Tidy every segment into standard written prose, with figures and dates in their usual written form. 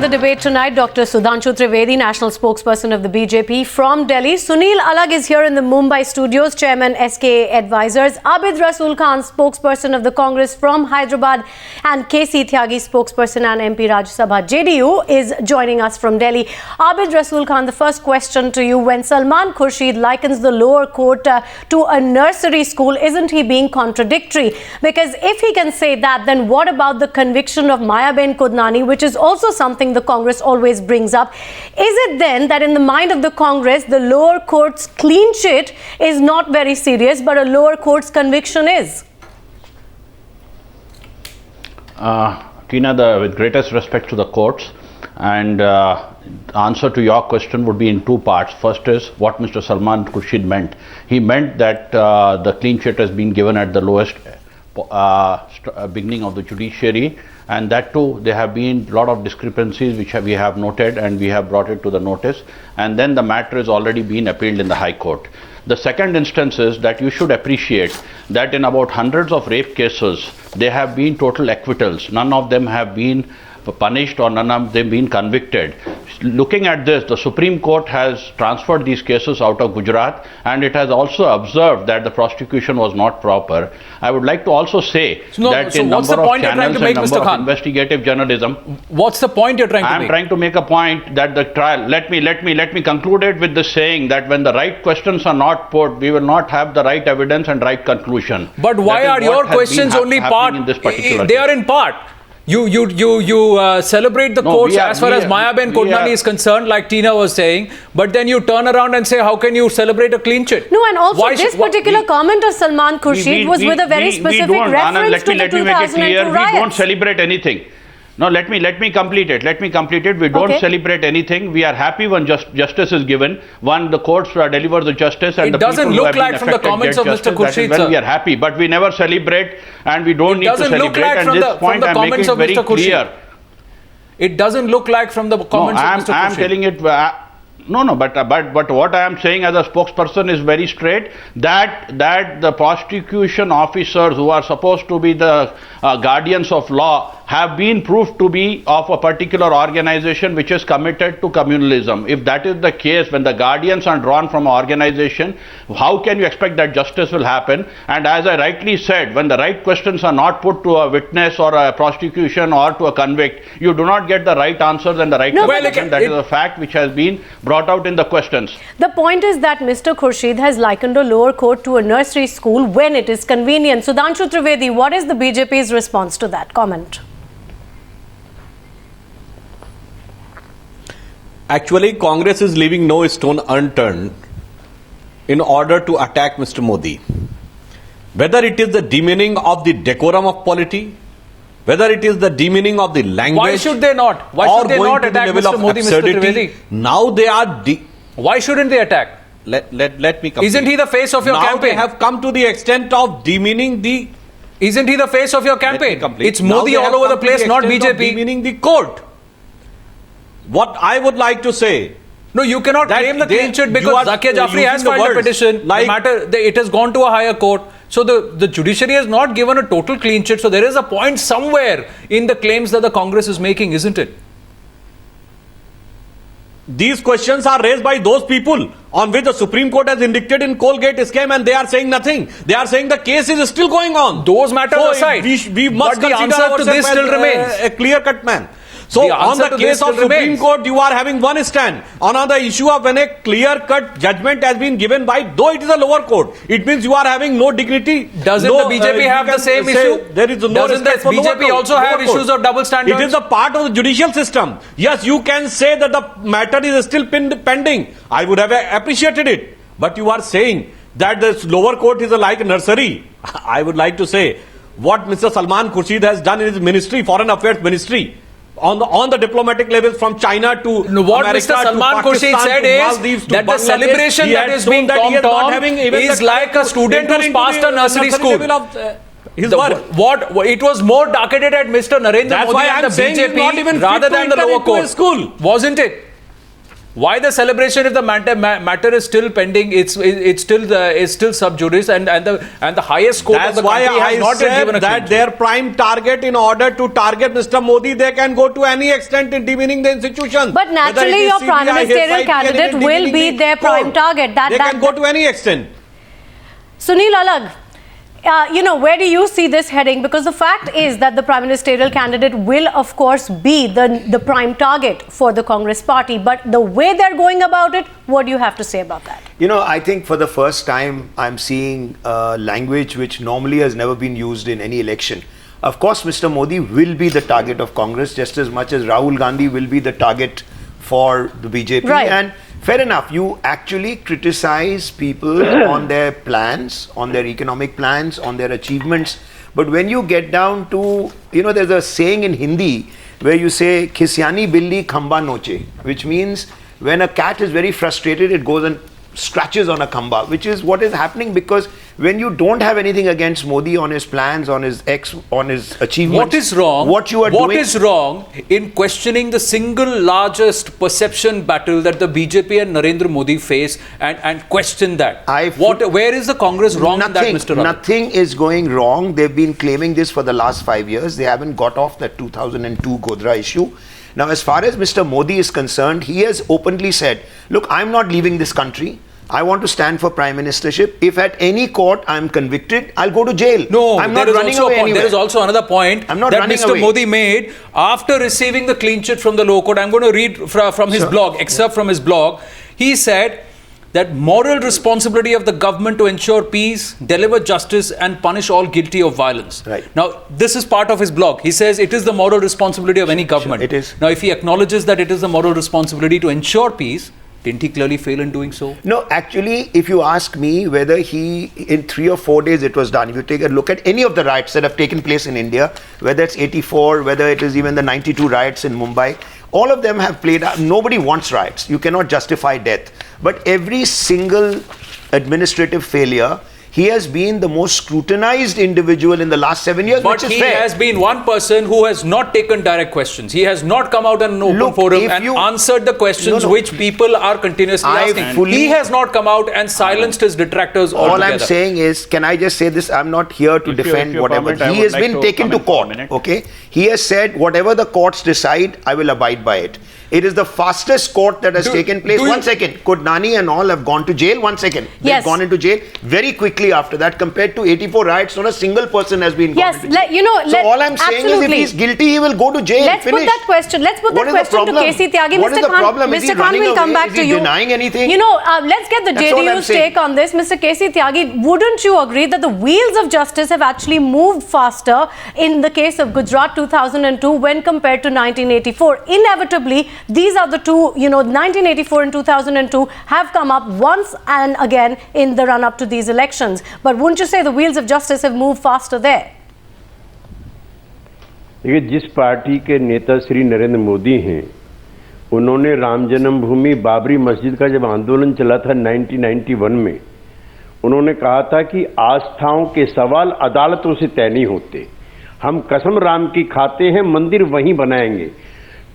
the debate tonight, Dr Sudhanshu Trivedi, National Spokesperson of the BJP from Delhi. Sunil Alagh is here in the Mumbai studios, Chairman SK Advisors. Abid Rasool Khan, Spokesperson of the Congress from Hyderabad, and K C Tyagi, Spokesperson and MP Rajya Sabha JDU, is joining us from Delhi. Abid Rasool Khan, the first question to you. When Salman Khurshid likens the lower court to a nursery school, isn't he being contradictory? Because if he can say that, then what about the conviction of Mayaben Kudnani, which is also something the Congress always brings up? Is it then that in the mind of the Congress, the lower court's clean chit is not very serious, but a lower court's conviction is? Tina, with greatest respect to the courts, and answer to your question would be in two parts. First is what Mr. Salman Khurshid meant. He meant that the clean chit has been given at the lowest beginning of the judiciary, and that too there have been a lot of discrepancies which we have noted and we have brought it to the notice, and then the matter has already been appealed in the High Court. The second instance is that you should appreciate that in about hundreds of rape cases there have been total acquittals. None of them have been punished or none of them been convicted. Looking at this, the Supreme Court has transferred these cases out of Gujarat, and it has also observed that the prosecution was not proper. I would like to also say that in number of channels and number of investigative journalism. What's the point you're trying to make? I'm trying to make a point that the trial, let me conclude it with the saying that when the right questions are not put, we will not have the right evidence and right conclusion. But why are your questions only part? They are in part. You celebrate the courts as far as Mayaben Kudnani is concerned, like Tina was saying, but then you turn around and say, how can you celebrate a clean chit? No, and also this particular comment of Salman Khurshid was with a very specific reference to the 2002 riots. We don't celebrate anything. No, let me complete it. We don't celebrate anything. We are happy when justice is given, when the courts deliver the justice, and it doesn't look like from the comments of Mr. Khurshid, sir. We are happy, but we never celebrate, and we don't need to celebrate. And this point I'm making it very clear. It doesn't look like from the comments of Mr. Khurshid. I'm telling it. But what I am saying as a spokesperson is very straight, that the prosecution officers who are supposed to be the guardians of law have been proved to be of a particular organization which is committed to communalism. If that is the case, when the guardians are drawn from an organization, how can you expect that justice will happen? And as I rightly said, when the right questions are not put to a witness or a prosecution or to a convict, you do not get the right answers and the right question. That is a fact which has been brought out in the questions. The point is that Mr. Khurshid has likened a lower court to a nursery school when it is convenient. Sudhanshu Trivedi, what is the BJP's response to that comment? Actually, Congress is leaving no stone unturned in order to attack Mr. Modi. Whether it is the demeaning of the decorum of polity, whether it is the demeaning of the language. Why should they not? Why should they not attack Mr. Modi, Mr. Trivedi? Now they are. Why shouldn't they attack? Let me complete. Isn't he the face of your campaign? Now they have come to the extent of demeaning the. Isn't he the face of your campaign? It's Modi all over the place, not BJP. Demeaning the court. What I would like to say. No, you cannot claim the clean chit because Zakia Jafri has filed a petition. It has gone to a higher court. So the judiciary has not given a total clean chit. So there is a point somewhere in the claims that the Congress is making, isn't it? These questions are raised by those people on which the Supreme Court has indicted in Colgate scam, and they are saying nothing. They are saying the case is still going on. Those matters aside, we must but the answer to this still remains. A clear-cut man. So on the case of Supreme Court, you are having one stand. On the issue of when a clear-cut judgment has been given by, though it is a lower court, it means you are having no dignity. Doesn't the BJP have the same issue? There is no Doesn't the BJP also have issues of double standards? It is a part of the judicial system. Yes, you can say that the matter is still pending. I would have appreciated it. But you are saying that the lower court is like a nursery. I would like to say what Mr. Salman Khurshid has done in his ministry, Foreign Affairs Ministry, on the diplomatic levels from China to what America, Mr. Salman Khurshid said is that the celebration that is being tom-tom is like a student who's passed a nursery school. It was more targeted at Mr. Narendra Modi and the BJP rather than the lower court. Wasn't it? Why the celebration if the matter is still pending? It's still sub judice, and the highest court of the country has not yet given a that their prime target, in order to target Mr. Modi, they can go to any extent in demeaning the institutions. But naturally, your prime ministerial candidate will be their prime target. They can go to any extent. Sunil Alagh, where do you see this heading? Because the fact is that the prime ministerial candidate will, of course, be the prime target for the Congress party. But the way they're going about it, what do you have to say about that? I think for the first time, I'm seeing language which normally has never been used in any election. Of course, Mr. Modi will be the target of Congress just as much as Rahul Gandhi will be the target for the BJP. Right. And fair enough, you actually criticize people on their plans, on their economic plans, on their achievements. But when you get down to, there's a saying in Hindi where you say, Khisyani billi khamba noche, which means when a cat is very frustrated, it goes and scratches on a khamba, which is what is happening, because when you don't have anything against Modi on his plans, on his achievements, what is wrong? What is wrong in questioning the single largest perception battle that the BJP and Narendra Modi face, and question that? Where is the Congress wrong in that, Mr. Alagh? Nothing is going wrong. They've been claiming this for the last 5 years. They haven't got off that 2002 Godhra issue. Now, as far as Mr. Modi is concerned, he has openly said, look, I'm not leaving this country. I want to stand for prime ministership. If at any court I'm convicted, I'll go to jail. No, I'm not running away anywhere. There is also another point I'm not that running Mr. away. Modi made after receiving the clean chit from the low court. I'm going to read from his blog, excerpt from his blog. He said that moral responsibility of the government to ensure peace, deliver justice and punish all guilty of violence. Right. Now, this is part of his blog. He says it is the moral responsibility of any government. It is. Now, if he acknowledges that it is the moral responsibility to ensure peace, didn't he clearly fail in doing so? No, actually, if you ask me whether in 3 or 4 days it was done, if you take a look at any of the riots that have taken place in India, whether it's 84, whether it is even the 92 riots in Mumbai, all of them have played out. Nobody wants riots. You cannot justify death. But every single administrative failure, he has been the most scrutinized individual in the last 7 years, but which is he fair. has been one person who has not taken direct questions. He has not come out in an open forum and answered the questions which people are continuously asking. He has not come out and silenced his detractors altogether. All I'm saying is, can I just say this? I'm not here to defend whatever. He has been taken to court. Okay, he has said whatever the courts decide, I will abide by it. It is the fastest court that has taken place. 1 second. Kodnani and all have gone to jail. 1 second. They've gone into jail very quickly after that. Compared to 84 riots, not a single person has been gone into jail. So all I'm saying is, if he's guilty, he will go to jail. Let's put that question. Let's put that question to K C Tyagi. What is the problem? Mr. Khan will come back to you. Is he denying anything? Let's get the JDU's take on this. Mr. K C Tyagi, wouldn't you agree that the wheels of justice have actually moved faster in the case of Gujarat 2002 when compared to 1984? Inevitably, these are the two, 1984 and 2002 have come up once and again in the run-up to these elections. But wouldn't you say the wheels of justice have moved faster there? देखिए, जिस party के नेता श्री नरेंद्र मोदी हैं, उन्होंने राम जन्मभूमि बाबरी मस्जिद का जब आंदोलन चला था 1991 में, उन्होंने कहा था कि आस्थाओं के सवाल अदालतों से तय नहीं होते, हम कसम राम की खाते हैं, मंदिर वहीं बनाएंगे।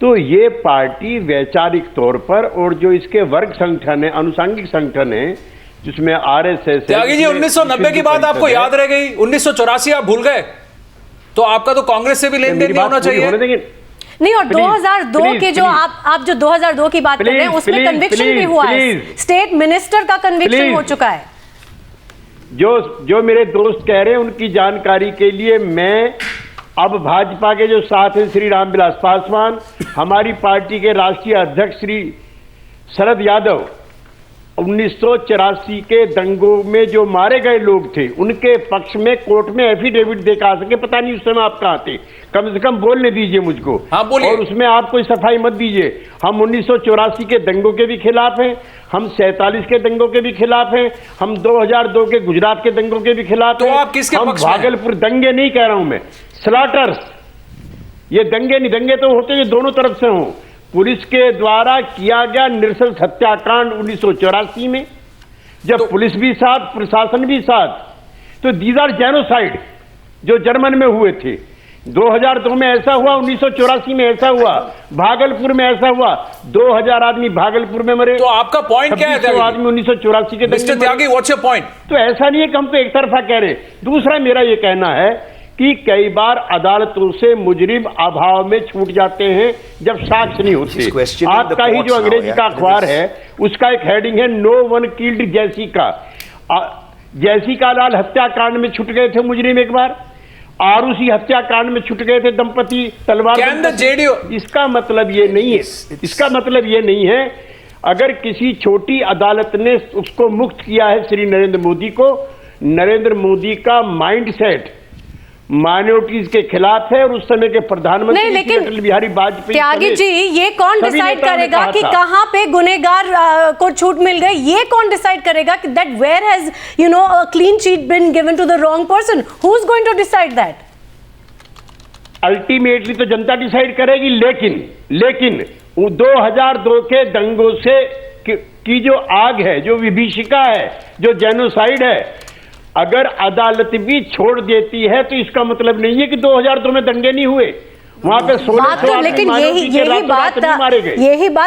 तो ये पार्टी वैचारिक तौर पर, और जो इसके वर्ग संगठन है, अनुसांगिक संगठन है, जिसमें आरएसएस, त्यागी जी 1990 की बात आपको याद रह गई, 1984 आप भूल गए, तो आपका तो कांग्रेस से भी लेन देन नहीं होना चाहिए। नहीं, और 2002 के जो आप जो 2002 की बात कर रहे हैं, उसमें कन्विक्शन भी हुआ है, स्टेट मिनिस्टर का कन्विक्शन हो चुका है। जो मेरे दोस्त कह रहे हैं, उनकी जानकारी के लिए, मैं अब भाजपा के जो साथ हैं श्री रामविलास पासवान, हमारी पार्टी के राष्ट्रीय अध्यक्ष श्री शरद यादव, 1984 के दंगों में जो मारे गए लोग थे, उनके पक्ष में कोर्ट में एफिडेविट देकर आ सके। पता नहीं उस समय आप कहाँ थे, कम से कम बोलने दीजिए मुझको। और उसमें आप कोई सफाई मत दीजिए। हम 1984 के दंगों के भी खिलाफ हैं, हम 47 के दंगों के भी खिलाफ हैं, हम 2002 के गुजरात के दंगों के भी खिलाफ हैं। तो आप किसके पक्ष में? भागलपुर दंगे नहीं कह रहा हूं मैं, स्लॉटर्स, ये दंगे नहीं, दंगे तो होते हैं दोनों तरफ से हों। पुलिस के द्वारा किया गया नृशंस हत्याकांड 1984 में, जब पुलिस भी साथ, प्रशासन भी साथ, तो दीज आर जेनोसाइड जो जर्मन में हुए थे। 2002 में ऐसा हुआ, 1984 में ऐसा हुआ, भागलपुर में ऐसा हुआ, 2000 आदमी भागलपुर में मरे। तो आपका पॉइंट क्या है? 2600 आदमी 1984 के mister Tyagi, what's your point? तो ऐसा नहीं है कि हम तो एक तरफा कह रहे हैं। दूसरा मेरा ये कहना है कि कई बार अदालतों से मुजरिम अभाव में छूट जाते हैं जब साक्ष्य नहीं होते। आपका ही जो अंग्रेजी का अखबार है उसका एक हेडिंग है no one killed Jessica. Jessica Lal हत्याकांड में छूट गए थे मुजरिम एक बार, और उसी हत्याकांड में छूट गए थे दंपति तलवार। इसका मतलब ये नहीं है, इसका मतलब ये नहीं है अगर किसी छोटी अदालत ने उसको मुक्त किया है श्री नरेंद्र मोदी को, नरेंद्र मोदी का माइंडसेट माइनॉरिटीज के खिलाफ है और उस समय के प्रधानमंत्री अटल बिहारी वाजपेयी। त्यागी जी, ये कौन डिसाइड करेगा कि कहां पे गुनेगार को छूट मिल गई? ये कौन डिसाइड करेगा कि that where has a clean chit been given to the wrong person? Who is going to decide that? Ultimately तो जनता डिसाइड करेगी, लेकिन 2002 के दंगों से की जो आग है, जो विभीषिका है, जो जेनोसाइड है, अगर अदालत भी छोड़ देती है तो इसका मतलब नहीं है कि 2002 में दंगे नहीं हुए। वहां पे 1600 लेकिन यही बात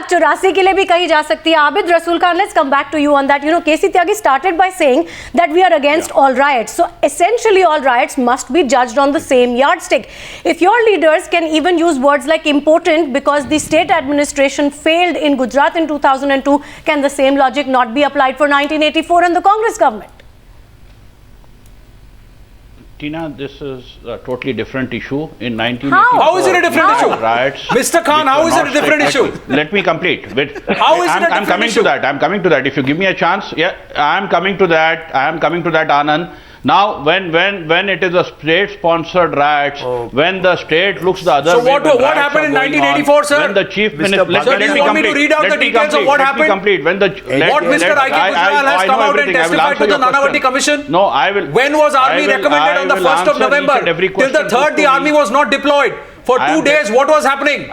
84 के लिए भी कही जा सकती है। Abid Rasool Khan, let's come back to you on that. K C Tyagi started by saying that we are against all riots. So essentially all riots must be judged on the same yardstick. If your leaders can even use words like impotent because the state administration failed in Gujarat in 2002, can the same logic not be applied for 1984 and the Congress government? Tina, this is a totally different issue. In 1984, how is it a different issue? Riots, Mr. Khan, how is it a different issue? Let me complete. How is it a different I'm coming issue? to that. I'm coming to that. If you give me a chance, yeah, I am coming to that. I am coming to that, Anand. Now, when it is a state-sponsored riots, when the state looks the other way. So what happened in 1984, sir? When the chief minister, let me want me to read out the details of what happened? Complete. When the what Mr. I.K. Gujral has come out and testified to the Nanavati Commission? No, I will. When was army recommended on the 1st of November? Till the 3rd, the army was not deployed. For 2 days, what was happening?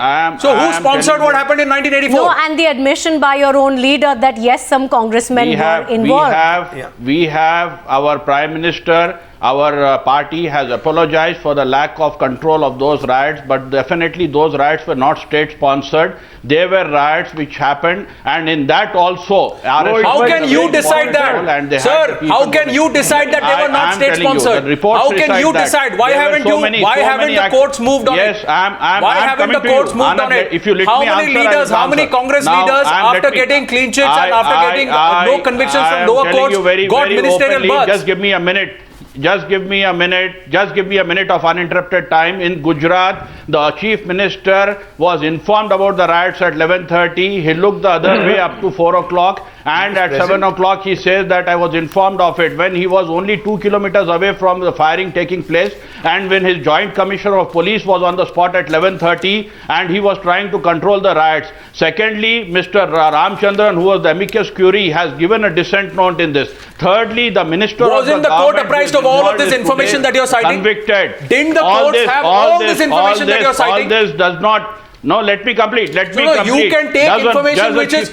So who sponsored what happened in 1984? No, and the admission by your own leader that yes, some congressmen were involved. We have our Prime Minister, our party has apologized for the lack of control of those riots, but definitely those riots were not state-sponsored. They were riots which happened, and in that also... How can you decide that? Sir, how can you decide that they were not state-sponsored? How can you decide? Why haven't the courts moved on it? Why haven't the courts moved on it? How many leaders, how many Congress leaders, after getting clean chits and after getting no convictions from lower courts, got ministerial berths? Just give me a minute. Just give me a minute. Just give me a minute of uninterrupted time. In Gujarat, the chief minister was informed about the riots at 11:30. He looked the other way up to 4 o'clock, and at 7 o'clock he says that I was informed of it when he was only 2 kilometers away from the firing taking place, and when his joint commissioner of police was on the spot at 11:30 and he was trying to control the riots. Secondly, Mr. Ramchandran, who was the amicus curiae, has given a dissent note in this. Thirdly, the minister wasn't the court apprised of all of this information that you're citing? Convicted. Didn't the courts have all this information that you're citing? All this does not. No, let me complete. Let me complete. You can take information which is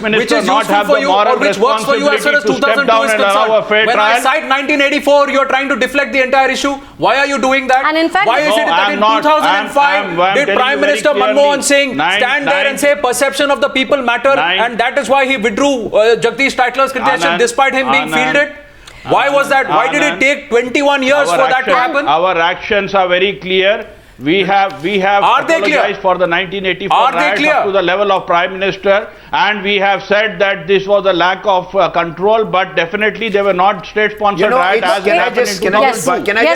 useful for you or which works for you as far as 2002 is concerned. When I cite 1984, you're trying to deflect the entire issue. Why are you doing that? And in fact, why is it that in 2005 did Prime Minister Manmohan Singh stand there and say perception of the people matter, and that is why he withdrew Jagdish Titler's criticism despite him being fielded? Why was that? Why did it take 21 years for that to happen? Our actions are very clear. We have apologized for the 1984 riots up to the level of Prime Minister, and we have said that this was a lack of control, but definitely they were not state-sponsored riots as it happened in 2002. Can I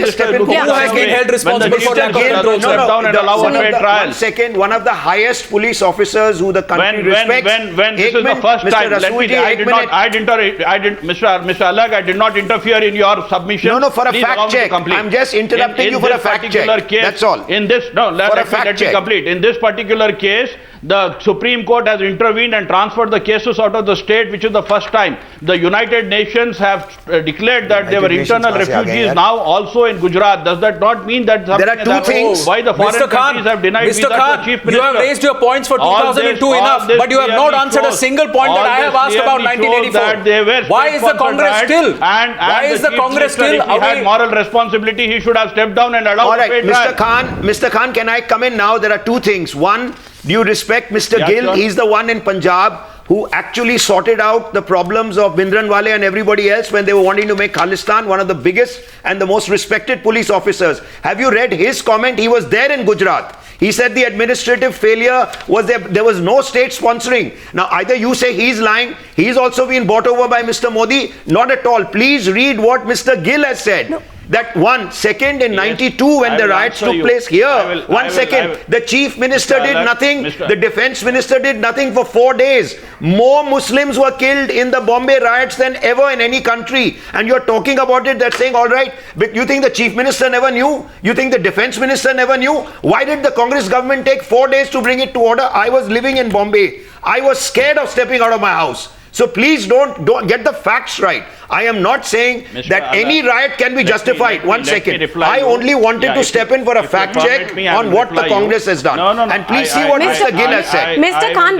just step in? Who has been held responsible for that control? Step down and allow a fair trial. 1 second, one of the highest police officers who the country respects. When this is the first time, let me say, Mr. Alagh, I did not interfere in your submission. No, for a fact check. I'm just interrupting you for a fact check. Case, that's all. In this, no, let me complete. In this particular case, The Supreme Court has intervened and transferred the cases out of the state, which is the first time. The United Nations have declared that they were internal refugees now also in Gujarat. Does that not mean that there are two things? Why the foreign countries have denied visa to the Chief Minister? You have raised your points for 2002 enough, but you have not answered a single point that I have asked about 1984. Why is the Congress still? Why is the Congress still away? If he had moral responsibility, he should have stepped down and allowed. All right, Mr. Khan, can I come in now? There are two things. One, do you respect Mr. Gill? Sure. He's the one in Punjab who actually sorted out the problems of Bhindranwale and everybody else when they were wanting to make Khalistan one of the biggest and the most respected police officers. Have you read his comment? He was there in Gujarat. He said the administrative failure was there was no state sponsoring. Now, either you say he's lying, he's also been bought over by Mr. Modi. Not at all. Please read what Mr. Gill has said. No. That one second in 92 when the riots took place here. The chief minister did nothing. The defense minister did nothing for 4 days. More Muslims were killed in the Bombay riots than ever in any country. And you're talking about it, that's saying, all right, but you think the chief minister never knew? You think the defense minister never knew? Why did the Congress government take 4 days to bring it to order? I was living in Bombay. I was scared of stepping out of my house. So please don't get the facts right. I am not saying that any riot can be justified. One second. I only wanted to step in for a fact check on what the Congress has done. And please see what Mr. Gill has said. Mr. Khan,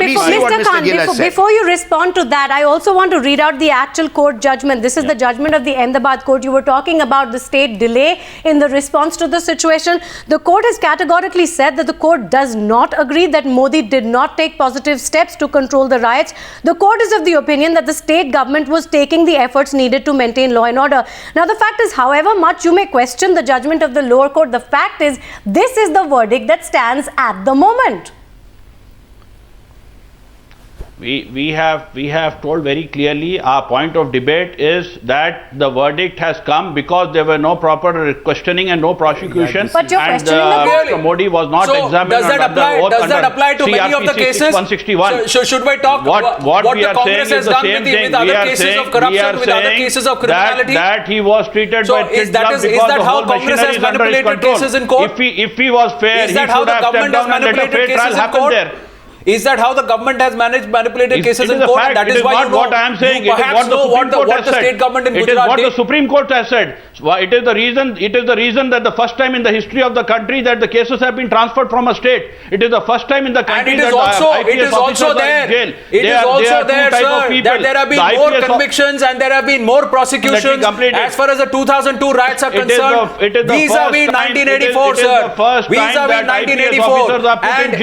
before you respond to that, I also want to read out the actual court judgment. This is the judgment of the Ahmedabad court. You were talking about the state delay in the response to the situation. The court has categorically said that the court does not agree that Modi did not take positive steps to control the riots. The court is of the opinion that the state government was taking the efforts needed to maintain law and order. Now, the fact is, however much you may question the judgment of the lower court, the fact is, this is the verdict that stands at the moment. We have told very clearly our point of debate is that the verdict has come because there were no proper questioning and no prosecution. But you're questioning the court. Mr. Modi was not examined. Does that apply to many of the cases? 161. So should we talk what the Congress has done with other cases of corruption, with other cases of criminality? That he was treated by is that how Congress has manipulated cases in court? If he was fair, he should have stepped down and let a fair trial happen there. Is that how the government has manipulated cases in court? That is why what I am saying. It is what the state government in Gujarat did. It is what the Supreme Court has said. It is the reason that the first time in the history of the country that the cases have been transferred from a state. It is the first time in the country that it is also there, sir, that there have been more convictions and there have been more prosecutions as far as the 2002 riots are concerned. Vis-a-vis 1984, sir. Vis-a-vis 1984. And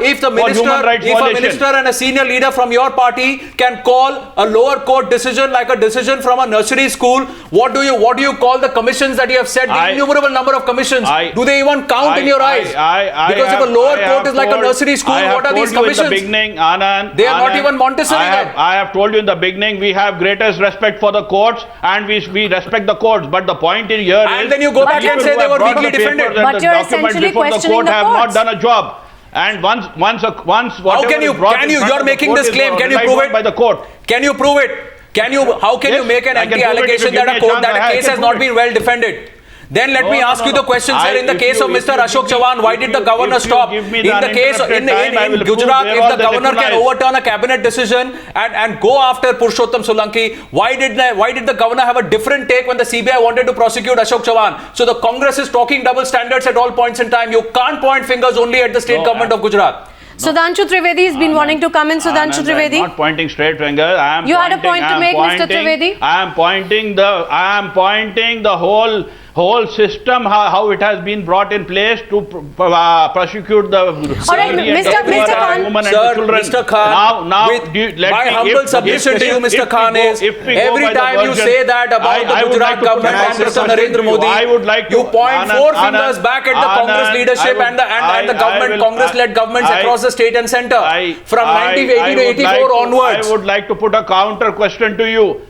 if the minister, if a minister and a senior leader from your party can call a lower court decision like a decision from a nursery school, what do you call the commissions that you have said? The innumerable number of commissions. Do they even count in your eyes? Because if a lower court is like a nursery school, what are these commissions? Anand, they are not even Montessori. I have told you in the beginning, we have greatest respect for the courts and we respect the courts. But the point in here is, and then you go back and say they were weakly defended. But you're essentially questioning the have not done a job. And once how can you're making this claim? Can you prove it by the court? Can you prove it? How can you make an anti-allegation that a case has not been well defended? Then let me ask you the question, sir. In the case of Mr. Ashok Chavan, why did the governor stop? In the case in Gujarat, if the governor can overturn a cabinet decision and go after Purushottam Solanki, why did the governor have a different take when the CBI wanted to prosecute Ashok Chavan? So the Congress is talking double standards at all points in time. You can't point fingers only at the state government of Gujarat. Sudhanshu Trivedi has been wanting to come in. Sudhanshu Trivedi. I'm not pointing straight finger. You had a point to make, Mr. Trivedi. I am pointing the whole system, how it has been brought in place to prosecute the women and the children. Mr. Khan, my humble submission to you, Mr. Khan, is every time you say that about the Gujarat government and Mr. Narendra Modi, you point four fingers back at the Congress leadership and the government, Congress-led governments across the state and centre from 1980 to 84 onwards. I would like to put a counter question to you.